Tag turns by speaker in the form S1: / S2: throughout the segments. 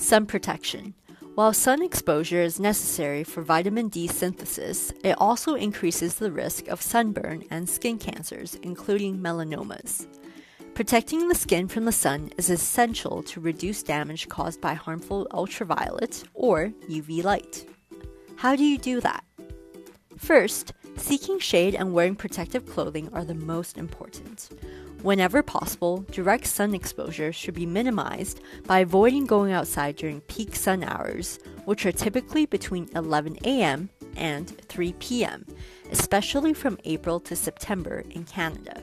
S1: Sun protection. While sun exposure is necessary for vitamin D synthesis, it also increases the risk of sunburn and skin cancers, including melanomas. Protecting the skin from the sun is essential to reduce damage caused by harmful ultraviolet or UV light. How do you do that? First, seeking shade and wearing protective clothing are the most important. Whenever possible, direct sun exposure should be minimized by avoiding going outside during peak sun hours, which are typically between 11 a.m. and 3 p.m., especially from April to September in Canada.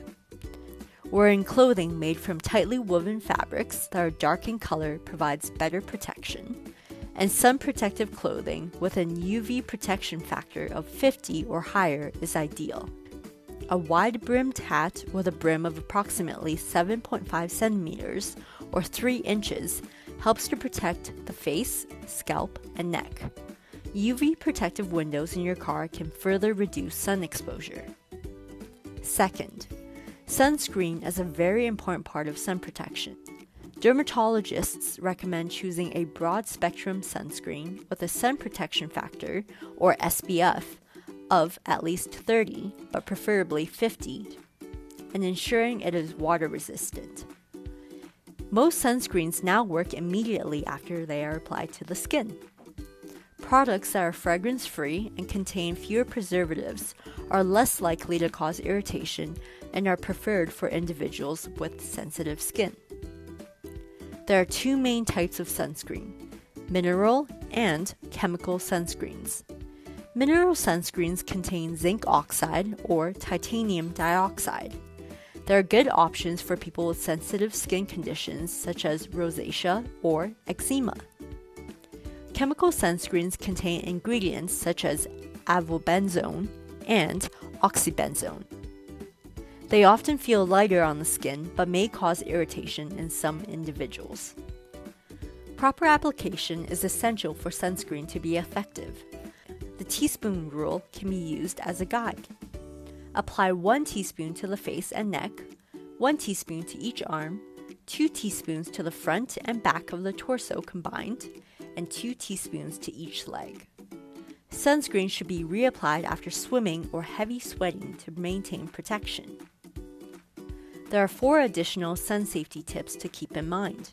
S1: Wearing clothing made from tightly woven fabrics that are dark in color provides better protection, and sun protective clothing with a UV protection factor of 50 or higher is ideal. A wide-brimmed hat with a brim of approximately 7.5 centimeters or 3 inches helps to protect the face, scalp, and neck. UV protective windows in your car can further reduce sun exposure. Second, sunscreen is a very important part of sun protection. Dermatologists recommend choosing a broad-spectrum sunscreen with a sun protection factor, or SPF, of at least 30, but preferably 50, and ensuring it is water resistant. Most sunscreens now work immediately after they are applied to the skin. Products that are fragrance-free and contain fewer preservatives are less likely to cause irritation and are preferred for individuals with sensitive skin. There are two main types of sunscreen: mineral and chemical sunscreens. Mineral sunscreens contain zinc oxide or titanium dioxide. There are good options for people with sensitive skin conditions such as rosacea or eczema. Chemical sunscreens contain ingredients such as avobenzone and oxybenzone. They often feel lighter on the skin but may cause irritation in some individuals. Proper application is essential for sunscreen to be effective. The teaspoon rule can be used as a guide. Apply 1 teaspoon to the face and neck, 1 teaspoon to each arm, 2 teaspoons to the front and back of the torso combined, and 2 teaspoons to each leg. Sunscreen should be reapplied after swimming or heavy sweating to maintain protection. There are 4 additional sun safety tips to keep in mind.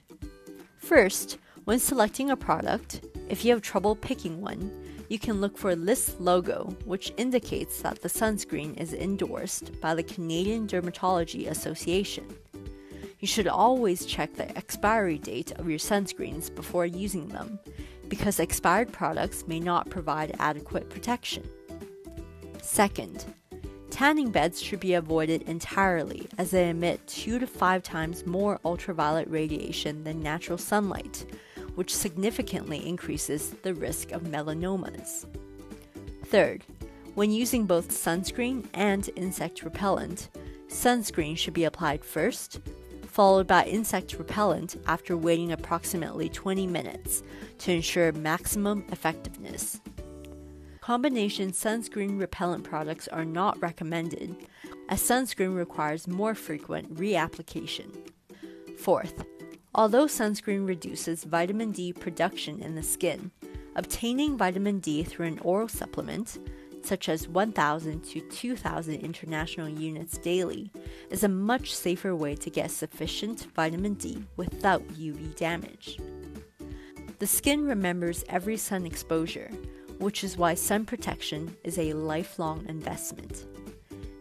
S1: First, when selecting a product, if you have trouble picking one, you can look for this logo, which indicates that the sunscreen is endorsed by the Canadian Dermatology Association. You should always check the expiry date of your sunscreens before using them, because expired products may not provide adequate protection. Second, tanning beds should be avoided entirely as they emit 2 to 5 times more ultraviolet radiation than natural sunlight, which significantly increases the risk of melanomas. Third, when using both sunscreen and insect repellent, sunscreen should be applied first, followed by insect repellent after waiting approximately 20 minutes to ensure maximum effectiveness. Combination sunscreen repellent products are not recommended, as sunscreen requires more frequent reapplication. Fourth, although sunscreen reduces vitamin D production in the skin, obtaining vitamin D through an oral supplement, such as 1,000 to 2,000 international units daily, is a much safer way to get sufficient vitamin D without UV damage. The skin remembers every sun exposure, which is why sun protection is a lifelong investment.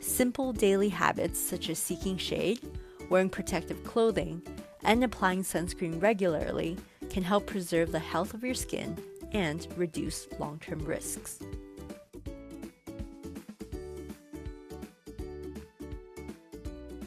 S1: Simple daily habits such as seeking shade, wearing protective clothing, and applying sunscreen regularly can help preserve the health of your skin and reduce long-term risks.